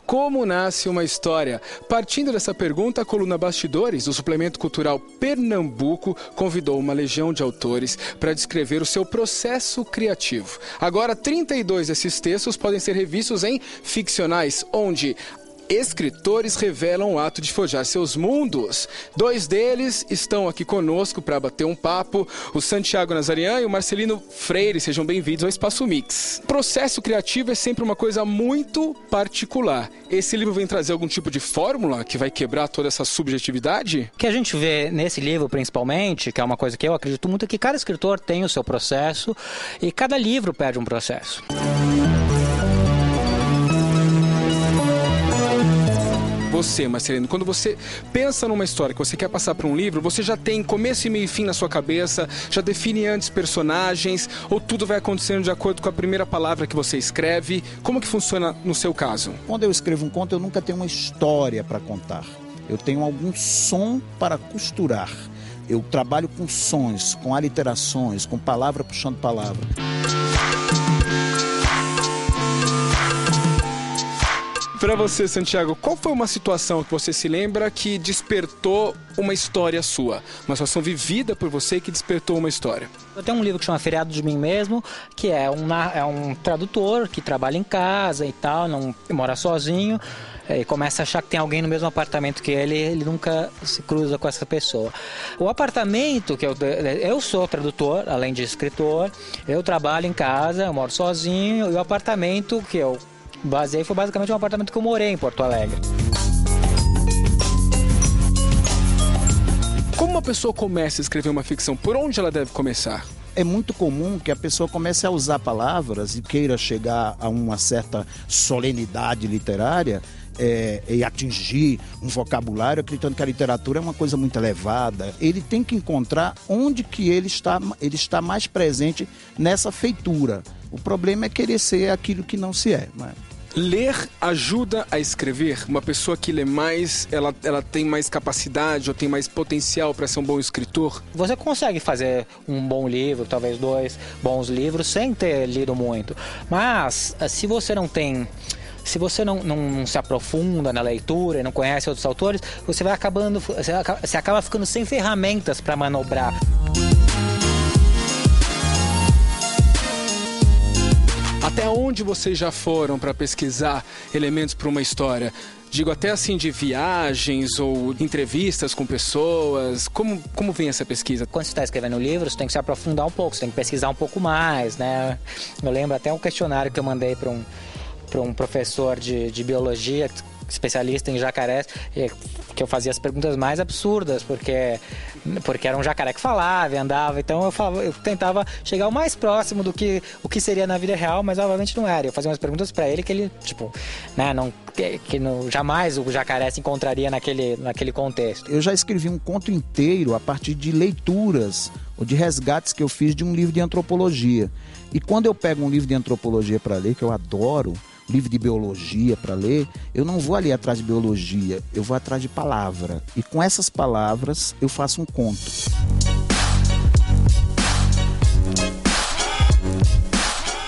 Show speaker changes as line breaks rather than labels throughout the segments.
Como nasce uma história? Partindo dessa pergunta, a coluna Bastidores, do Suplemento Cultural Pernambuco, convidou uma legião de autores para descrever o seu processo criativo. Agora, 32 desses textos podem ser revistos em Ficcionais, onde escritores revelam o ato de forjar seus mundos. 2 deles estão aqui conosco para bater um papo, o Santiago Nazarian e o Marcelino Freire. Sejam bem-vindos ao Espaço Mix. Processo criativo é sempre uma coisa muito particular. Esse livro vem trazer algum tipo de fórmula que vai quebrar toda essa subjetividade?
O que a gente vê nesse livro, principalmente, que é uma coisa que eu acredito muito, é que cada escritor tem o seu processo e cada livro pede um processo.
Você, Marcelino, quando você pensa numa história que você quer passar para um livro, você já tem começo e meio e fim na sua cabeça, já define antes personagens, ou tudo vai acontecendo de acordo com a primeira palavra que você escreve? Como que funciona no seu caso?
Quando eu escrevo um conto, eu nunca tenho uma história para contar. Eu tenho algum som para costurar. Eu trabalho com sons, com aliterações, com palavra puxando palavra.
Para você, Santiago, qual foi uma situação que você se lembra que despertou uma história sua? Uma situação vivida por você que despertou uma história?
Eu tenho um livro que chama Feriado de Mim Mesmo, que é um tradutor que trabalha em casa e tal, não mora sozinho, e começa a achar que tem alguém no mesmo apartamento que ele nunca se cruza com essa pessoa. O apartamento, que eu sou tradutor, além de escritor, eu trabalho em casa, eu moro sozinho, e o apartamento que eu baseei foi basicamente um apartamento que eu morei em Porto Alegre.
Como uma pessoa começa a escrever uma ficção? Por onde ela deve começar?
É muito comum que a pessoa comece a usar palavras e queira chegar a uma certa solenidade literária e atingir um vocabulário, acreditando que a literatura é uma coisa muito elevada. Ele tem que encontrar onde que ele está mais presente nessa feitura. O problema é querer ser aquilo que não se é.
Ler ajuda a escrever? Uma pessoa que lê mais, ela tem mais capacidade ou tem mais potencial para ser um bom escritor?
Você consegue fazer um bom livro, talvez 2 bons livros, sem ter lido muito. Mas, se você não se aprofunda na leitura e não conhece outros autores, você acaba ficando sem ferramentas para manobrar.
Até onde vocês já foram para pesquisar elementos para uma história? Digo, até assim de viagens ou entrevistas com pessoas. Como vem essa pesquisa?
Quando você está escrevendo um livro, você tem que se aprofundar um pouco, você tem que pesquisar um pouco mais, né? Eu lembro até um questionário que eu mandei para um professor de biologia, especialista em jacarés, que eu fazia as perguntas mais absurdas, porque era um jacaré que falava e andava, então eu tentava chegar o mais próximo do que o que seria na vida real, mas obviamente não era. Eu fazia umas perguntas para ele que ele, jamais o jacaré se encontraria naquele contexto.
Eu já escrevi um conto inteiro a partir de leituras ou de resgates que eu fiz de um livro de antropologia. E quando eu pego um livro de antropologia para ler, que eu adoro, livro de biologia para ler, eu não vou ali atrás de biologia, eu vou atrás de palavra. E com essas palavras eu faço um conto.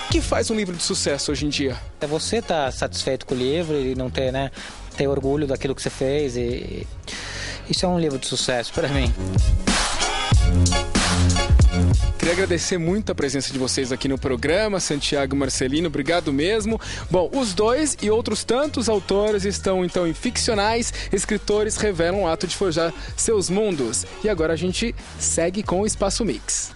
O que faz um livro de sucesso hoje em dia?
É você estar satisfeito com o livro e não ter, ter orgulho daquilo que você fez. E isso é um livro de sucesso para mim.
Queria agradecer muito a presença de vocês aqui no programa, Santiago e Marcelino, obrigado mesmo. Bom, os 2 e outros tantos autores estão então em Ficcionais, escritores revelam o ato de forjar seus mundos. E agora a gente segue com o Espaço Mix.